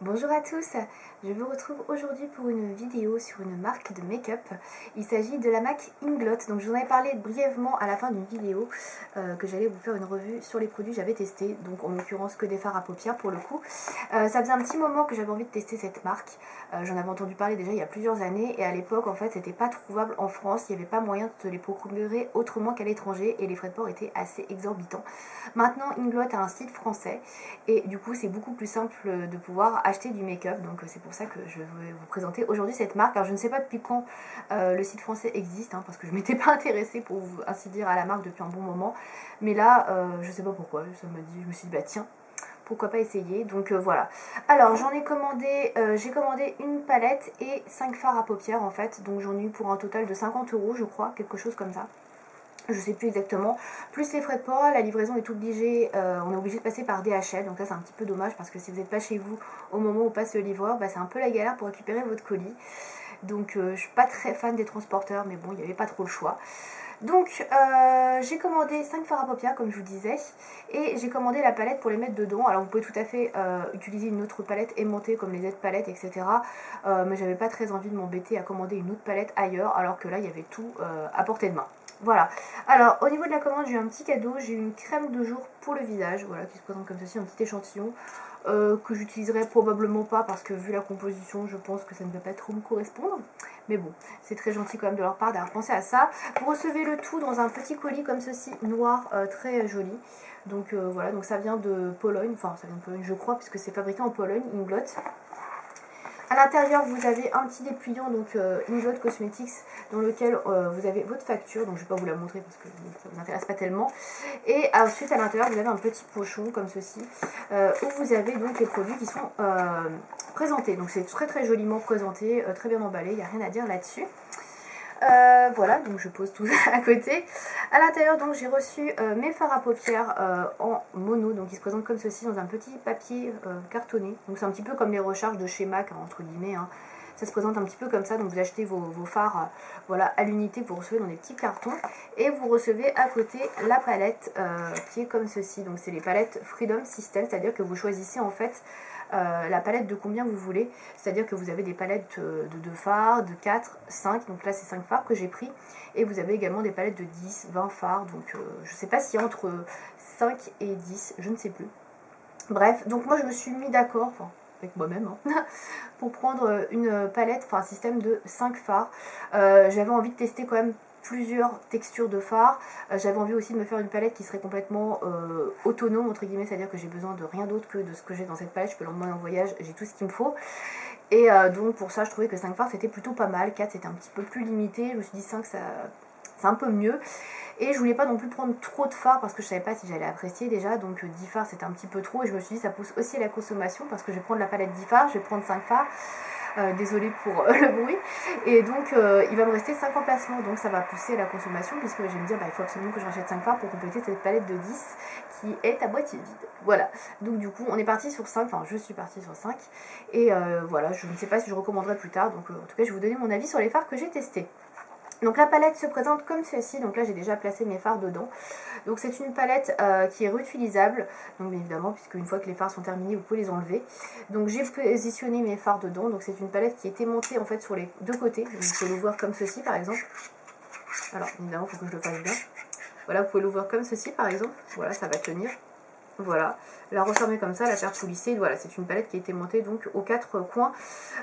Bonjour à tous, je vous retrouve aujourd'hui pour une vidéo sur une marque de make-up. Il s'agit de la marque Inglot. Donc je vous en avais parlé brièvement à la fin d'une vidéo que j'allais vous faire une revue sur les produits que j'avais testés. Donc en l'occurrence que des fards à paupières pour le coup. Ça faisait un petit moment que j'avais envie de tester cette marque. J'en avais entendu parler déjà il y a plusieurs années et à l'époque en fait c'était pas trouvable en France. Il n'y avait pas moyen de les procurer autrement qu'à l'étranger et les frais de port étaient assez exorbitants. Maintenant Inglot a un site français et du coup c'est beaucoup plus simple de pouvoir acheter du make-up. Donc c'est pour ça que je vais vous présenter aujourd'hui cette marque. Alors je ne sais pas depuis quand le site français existe parce que je m'étais pas intéressée pour ainsi dire à la marque depuis un bon moment. Mais là je sais pas pourquoi, je me suis dit bah tiens, pourquoi pas essayer. Donc voilà. Alors j'en ai commandé, j'ai commandé une palette et 5 fards à paupières en fait. Donc j'en ai eu pour un total de 50 € je crois, quelque chose comme ça. Je sais plus exactement, plus les frais de port, la livraison est obligée, on est obligé de passer par DHL, donc ça c'est un petit peu dommage parce que si vous n'êtes pas chez vous au moment où passe le livreur, bah, c'est un peu la galère pour récupérer votre colis. Donc je suis pas très fan des transporteurs, mais bon, il n'y avait pas trop le choix. Donc j'ai commandé 5 fards à paupières comme je vous disais, et j'ai commandé la palette pour les mettre dedans. Alors vous pouvez tout à fait utiliser une autre palette aimantée comme les aides-palettes etc. Mais j'avais pas très envie de m'embêter à commander une autre palette ailleurs alors que là il y avait tout à portée de main. Voilà, alors au niveau de la commande j'ai eu un petit cadeau, j'ai eu une crème de jour pour le visage, voilà, qui se présente comme ceci, un petit échantillon que j'utiliserai probablement pas parce que vu la composition je pense que ça ne va pas trop me correspondre, mais bon c'est très gentil quand même de leur part d'avoir pensé à ça. Vous recevez le tout dans un petit colis comme ceci, noir, très joli. Donc voilà, donc ça vient de Pologne, enfin ça vient de Pologne je crois puisque c'est fabriqué en Pologne, Inglot. À l'intérieur, vous avez un petit dépliant, donc Inglot Cosmetics, dans lequel vous avez votre facture. Donc je ne vais pas vous la montrer parce que ça ne vous intéresse pas tellement. Et ensuite, à l'intérieur, vous avez un petit pochon comme ceci, où vous avez donc les produits qui sont présentés. Donc c'est très très joliment présenté, très bien emballé, il n'y a rien à dire là-dessus. Voilà, donc je pose tout ça à côté. À l'intérieur, donc j'ai reçu mes fards à paupières en mono, donc ils se présentent comme ceci dans un petit papier cartonné. Donc c'est un petit peu comme les recharges de chez MAC, entre guillemets. Ça se présente un petit peu comme ça, donc vous achetez vos fards voilà, à l'unité, vous recevez dans des petits cartons. Et vous recevez à côté la palette qui est comme ceci. Donc c'est les palettes Freedom System, c'est-à-dire que vous choisissez en fait la palette de combien vous voulez, c'est-à-dire que vous avez des palettes de 2 fards, de 4, 5, donc là c'est 5 fards que j'ai pris, et vous avez également des palettes de 10, 20 fards, donc je sais pas si entre 5 et 10, je ne sais plus. Bref, donc moi je me suis mis d'accord, enfin avec moi-même, pour prendre une palette, enfin un système de 5 fards. J'avais envie de tester quand même plusieurs textures de fards. J'avais envie aussi de me faire une palette qui serait complètement autonome entre guillemets, c'est à dire que j'ai besoin de rien d'autre que de ce que j'ai dans cette palette. Je peux l'emmener en voyage, j'ai tout ce qu'il me faut. Et donc pour ça je trouvais que 5 fards c'était plutôt pas mal. 4 c'était un petit peu plus limité, je me suis dit 5 ça c'est un peu mieux. Et je voulais pas non plus prendre trop de fards parce que je savais pas si j'allais apprécier déjà, donc 10 fards c'était un petit peu trop, et je me suis dit ça pousse aussi à la consommation parce que je vais prendre la palette 10 fards, je vais prendre 5 fards. Désolée pour le bruit, et donc il va me rester 5 emplacements, donc ça va pousser à la consommation puisque je vais me dire bah, il faut absolument que je rachète 5 fards pour compléter cette palette de 10 qui est à moitié vide. Voilà, donc du coup on est parti sur 5, enfin je suis partie sur 5, et voilà, je ne sais pas si je recommanderai plus tard, donc en tout cas je vais vous donner mon avis sur les fards que j'ai testés. Donc la palette se présente comme ceci, donc là j'ai déjà placé mes fards dedans. Donc c'est une palette qui est réutilisable, donc bien évidemment puisque une fois que les fards sont terminés vous pouvez les enlever. Donc j'ai positionné mes fards dedans, donc c'est une palette qui est aimantée en fait sur les deux côtés, donc vous pouvez l'ouvrir comme ceci par exemple. Alors évidemment il faut que je le fasse bien. Voilà, vous pouvez l'ouvrir comme ceci par exemple, voilà ça va tenir. Voilà, la refermer comme ça, la faire coulisser. Voilà, c'est une palette qui a été montée donc aux 4 coins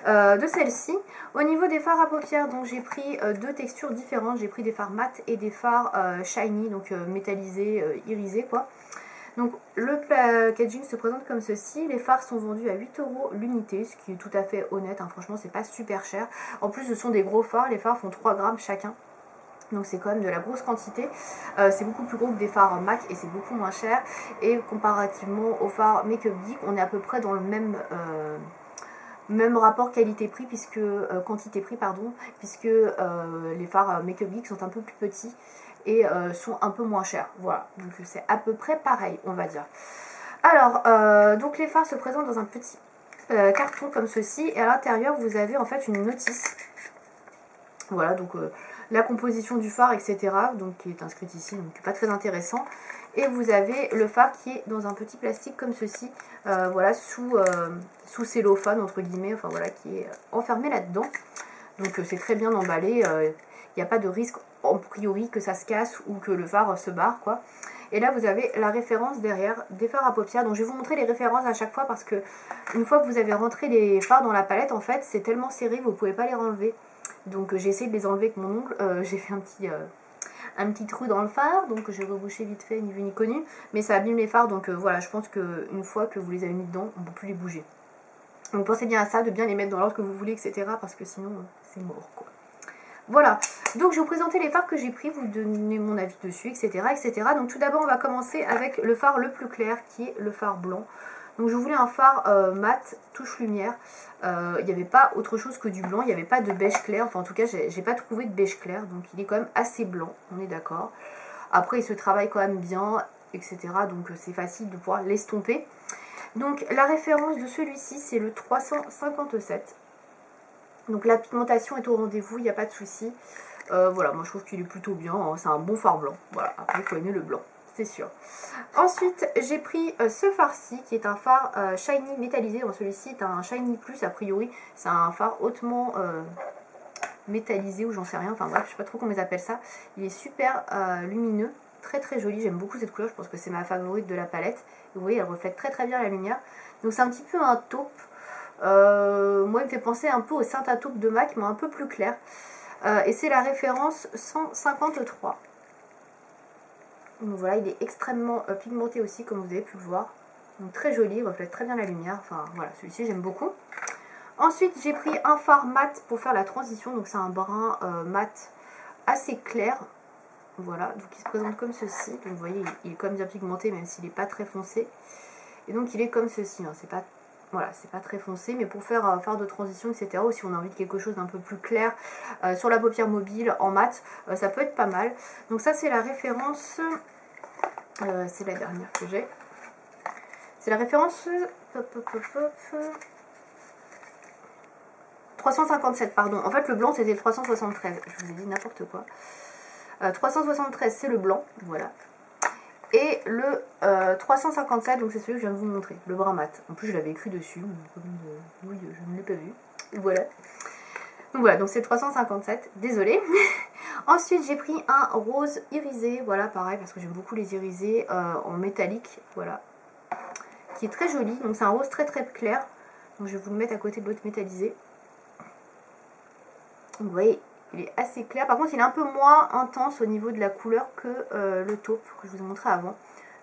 de celle-ci. Au niveau des fards à paupières, donc j'ai pris deux textures différentes. J'ai pris des fards mat et des fards shiny, donc métallisés, irisés quoi. Donc le packaging se présente comme ceci. Les fards sont vendus à 8 € l'unité, ce qui est tout à fait honnête. Franchement, c'est pas super cher. En plus, ce sont des gros fards. Les fards font 3 grammes chacun. Donc c'est quand même de la grosse quantité, c'est beaucoup plus gros que des fards MAC et c'est beaucoup moins cher. Et comparativement aux fards Make-up Geek, on est à peu près dans le même rapport qualité-prix, puisque quantité-prix pardon, puisque les fards Make-up Geek sont un peu plus petits et sont un peu moins chers. Voilà, donc c'est à peu près pareil on va dire. Alors donc les fards se présentent dans un petit carton comme ceci, et à l'intérieur vous avez en fait une notice. Voilà, donc la composition du fard, etc. Donc qui est inscrite ici, donc pas très intéressant. Et vous avez le fard qui est dans un petit plastique comme ceci, voilà, sous cellophane entre guillemets, enfin voilà, qui est enfermé là-dedans. Donc c'est très bien emballé, il n'y a pas de risque a priori que ça se casse ou que le fard se barre quoi. Et là vous avez la référence derrière des fards à paupières. Donc je vais vous montrer les références à chaque fois parce que une fois que vous avez rentré les fards dans la palette, en fait c'est tellement serré vous ne pouvez pas les renlever. Donc j'ai essayé de les enlever avec mon ongle, j'ai fait un petit trou dans le fard, donc je vais reboucher vite fait, ni vu ni connu, mais ça abîme les fards, donc voilà, je pense qu'une fois que vous les avez mis dedans, on ne peut plus les bouger. Donc pensez bien à ça, de bien les mettre dans l'ordre que vous voulez, etc. parce que sinon c'est mort quoi. Voilà, donc je vais vous présenter les fards que j'ai pris, vous donnez mon avis dessus, etc. etc. Donc tout d'abord on va commencer avec le fard le plus clair qui est le fard blanc. Donc je voulais un fard mat, touche lumière, il n'y avait pas autre chose que du blanc, il n'y avait pas de beige clair, enfin en tout cas j'ai pas trouvé de beige clair, donc il est quand même assez blanc, on est d'accord. Après il se travaille quand même bien, etc. donc c'est facile de pouvoir l'estomper. Donc la référence de celui-ci c'est le 357. Donc la pigmentation est au rendez-vous, il n'y a pas de souci. Voilà, moi je trouve qu'il est plutôt bien, hein, c'est un bon fard blanc. Voilà, après il faut aimer le blanc, c'est sûr. Ensuite, j'ai pris ce fard-ci, qui est un fard shiny métallisé. Donc celui-ci est un shiny plus, a priori. C'est un fard hautement métallisé, ou j'en sais rien. Enfin bref, je sais pas trop comment ils appellent ça. Il est super lumineux, très très joli. J'aime beaucoup cette couleur, je pense que c'est ma favorite de la palette. Vous voyez, elle reflète très très bien la lumière. Donc c'est un petit peu un taupe. Moi, il me fait penser un peu au Saint-Taupe de MAC, mais un peu plus clair. Et c'est la référence 153. Donc voilà, il est extrêmement pigmenté aussi, comme vous avez pu le voir. Donc très joli, il reflète très bien la lumière. Enfin voilà, celui-ci j'aime beaucoup. Ensuite, j'ai pris un fard mat pour faire la transition. Donc c'est un brun mat assez clair. Voilà, donc il se présente comme ceci. Donc vous voyez, il est quand même bien pigmenté, même s'il n'est pas très foncé. Et donc il est comme ceci, hein. C'est pas... Voilà, c'est pas très foncé, mais pour faire un fard de transition, etc., ou si on a envie de quelque chose d'un peu plus clair sur la paupière mobile, en mat, ça peut être pas mal. Donc ça, c'est la référence, c'est la dernière que j'ai. C'est la référence 357, pardon. En fait, le blanc, c'était le 373. Je vous ai dit n'importe quoi. 373, c'est le blanc, voilà. Et le 357, donc c'est celui que je viens de vous montrer, le brun mat. En plus, je l'avais écrit dessus, mais oui, je ne l'ai pas vu. Voilà. Donc voilà, donc c'est 357, désolée. Ensuite, j'ai pris un rose irisé, voilà, pareil, parce que j'aime beaucoup les irisés en métallique, voilà. Qui est très joli, donc c'est un rose très très clair. Donc je vais vous le mettre à côté de l'autre métallisé. Donc vous voyez, il est assez clair. Par contre, il est un peu moins intense au niveau de la couleur que le taupe que je vous ai montré avant.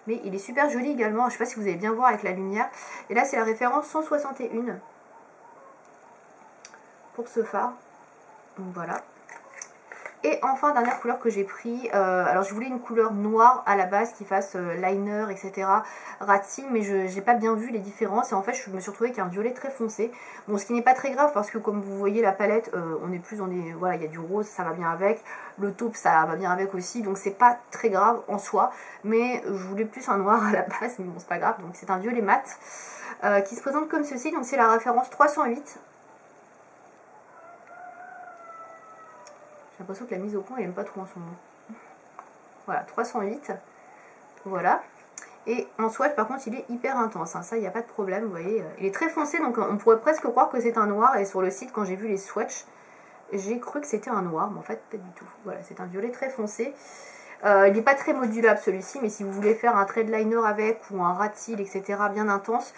Mais il est super joli également. Je ne sais pas si vous allez bien voir avec la lumière. Et là, c'est la référence 161 pour ce fard. Donc voilà. Et enfin, dernière couleur que j'ai pris, alors je voulais une couleur noire à la base qui fasse liner, etc. Ratty, mais je n'ai pas bien vu les différences et en fait je me suis retrouvée avec un violet très foncé. Bon, ce qui n'est pas très grave parce que comme vous voyez la palette, on est plus, voilà, il y a du rose, ça va bien avec, le taupe ça va bien avec aussi, donc c'est pas très grave en soi, mais je voulais plus un noir à la base, mais bon c'est pas grave, donc c'est un violet mat qui se présente comme ceci, donc c'est la référence 308. J'ai l'impression que la mise au point, elle n'aime pas trop en ce moment. Voilà, 308. Voilà. Et en swatch, par contre, il est hyper intense. Hein. Ça, il n'y a pas de problème, vous voyez. Il est très foncé, donc on pourrait presque croire que c'est un noir. Et sur le site, quand j'ai vu les swatchs, j'ai cru que c'était un noir. Mais en fait, pas du tout. Voilà, c'est un violet très foncé. Il n'est pas très modulable, celui-ci. Mais si vous voulez faire un trade liner avec, ou un rat seal, etc., bien intense,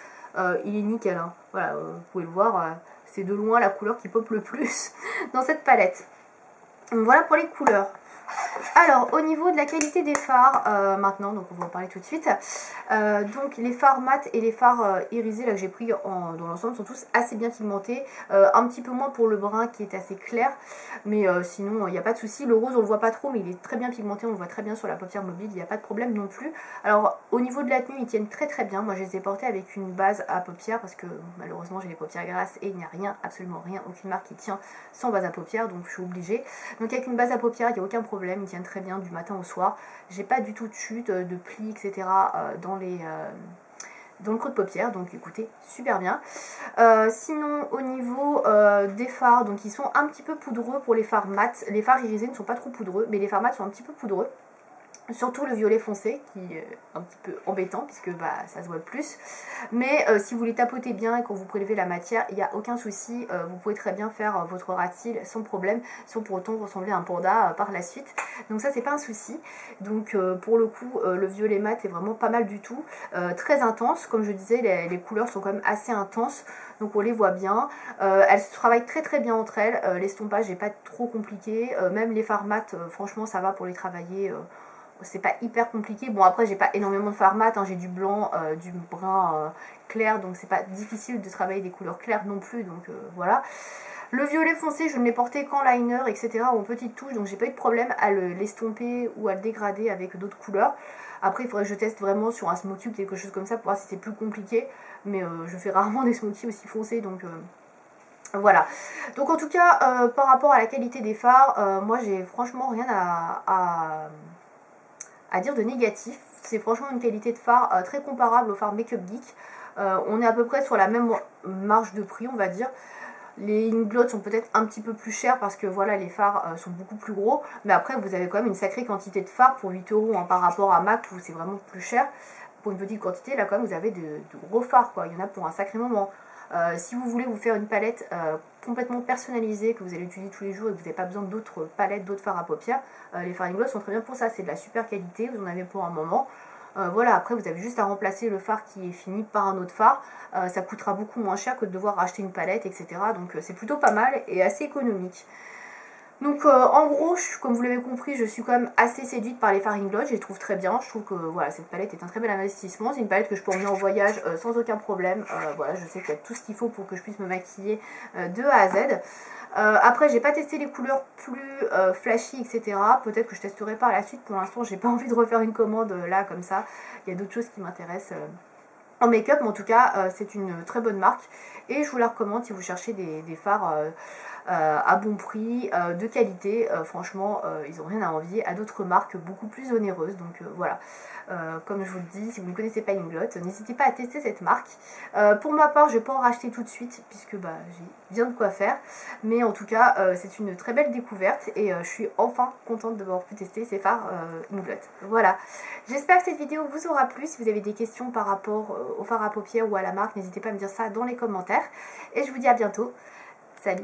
il est nickel. Hein. Voilà, vous pouvez le voir. C'est de loin la couleur qui pop le plus dans cette palette. Donc voilà pour les couleurs. Alors au niveau de la qualité des fards, maintenant, donc on va en parler tout de suite. Donc les fards mat et les fards irisés là que j'ai pris dans l'ensemble sont tous assez bien pigmentés. Un petit peu moins pour le brun qui est assez clair, mais sinon il n'y a pas de souci. Le rose on le voit pas trop, mais il est très bien pigmenté, on le voit très bien sur la paupière mobile, il n'y a pas de problème non plus. Alors au niveau de la tenue ils tiennent très très bien. Moi je les ai portés avec une base à paupières parce que malheureusement j'ai les paupières grasses et il n'y a rien, absolument rien, aucune marque qui tient sans base à paupières, donc je suis obligée. Donc avec une base à paupières il n'y a aucun problème, ils tiennent très bien du matin au soir. J'ai pas du tout de chute, de plis, etc. dans le creux de paupière, donc écoutez, super bien. Sinon au niveau des fards, donc ils sont un petit peu poudreux pour les fards mat. Les fards irisés ne sont pas trop poudreux, mais les fards mat sont un petit peu poudreux. Surtout le violet foncé qui est un petit peu embêtant puisque bah, ça se voit plus. Mais si vous les tapotez bien et quand vous prélevez la matière, il n'y a aucun souci. Vous pouvez très bien faire votre rat de cils sans problème, sans pour autant ressembler à un panda par la suite. Donc ça c'est pas un souci. Donc pour le coup le violet mat est vraiment pas mal du tout. Très intense, comme je disais les couleurs sont quand même assez intenses. Donc on les voit bien. Elles se travaillent très très bien entre elles. L'estompage n'est pas trop compliqué. Même les fards mat, franchement ça va pour les travailler. C'est pas hyper compliqué. Bon après j'ai pas énormément de fard mat, hein. J'ai du blanc, du brun clair, donc c'est pas difficile de travailler des couleurs claires non plus, donc voilà. Le violet foncé je ne l'ai porté qu'en liner etc ou en petite touche, donc j'ai pas eu de problème à l'estomper ou à le dégrader avec d'autres couleurs. Après il faudrait que je teste vraiment sur un smoky ou quelque chose comme ça pour voir si c'est plus compliqué, mais je fais rarement des smokies aussi foncés, donc voilà. Donc en tout cas par rapport à la qualité des fards, moi j'ai franchement rien à dire de négatif. C'est franchement une qualité de fard très comparable au fard Makeup Geek. On est à peu près sur la même marge de prix, on va dire. Les Inglot sont peut-être un petit peu plus chers parce que voilà, les fards sont beaucoup plus gros. Mais après, vous avez quand même une sacrée quantité de fards pour 8 € hein, par rapport à MAC où c'est vraiment plus cher. Pour une petite quantité, là quand même, vous avez de gros fards, quoi. Il y en a pour un sacré moment. Si vous voulez vous faire une palette complètement personnalisée que vous allez utiliser tous les jours et que vous n'avez pas besoin d'autres palettes, d'autres fards à paupières, les fards Inglot sont très bien pour ça. C'est de la super qualité, vous en avez pour un moment. Voilà, après vous avez juste à remplacer le fard qui est fini par un autre fard. Ça coûtera beaucoup moins cher que de devoir racheter une palette, etc. Donc c'est plutôt pas mal et assez économique. Donc en gros, comme vous l'avez compris, je suis quand même assez séduite par les fards Inglot, je les trouve très bien. Je trouve que voilà, cette palette est un très bel investissement. C'est une palette que je peux emmener en voyage sans aucun problème. Voilà, je sais qu'il y a tout ce qu'il faut pour que je puisse me maquiller de A à Z. Après, j'ai pas testé les couleurs plus flashy, etc. Peut-être que je testerai par la suite. Pour l'instant, j'ai pas envie de refaire une commande là comme ça. Il y a d'autres choses qui m'intéressent en make-up, mais en tout cas, c'est une très bonne marque. Et je vous la recommande si vous cherchez des fards à bon prix, de qualité. Franchement, ils n'ont rien à envier à d'autres marques beaucoup plus onéreuses. Donc voilà. Comme je vous le dis, si vous ne connaissez pas Inglot, n'hésitez pas à tester cette marque. Pour ma part, je ne vais pas en racheter tout de suite puisque bah, j'ai bien de quoi faire. Mais en tout cas, c'est une très belle découverte et je suis enfin contente d'avoir pu tester ces fards Inglot. Voilà. J'espère que cette vidéo vous aura plu. Si vous avez des questions par rapport aux fards à paupières ou à la marque, n'hésitez pas à me dire ça dans les commentaires. Et je vous dis à bientôt. Salut!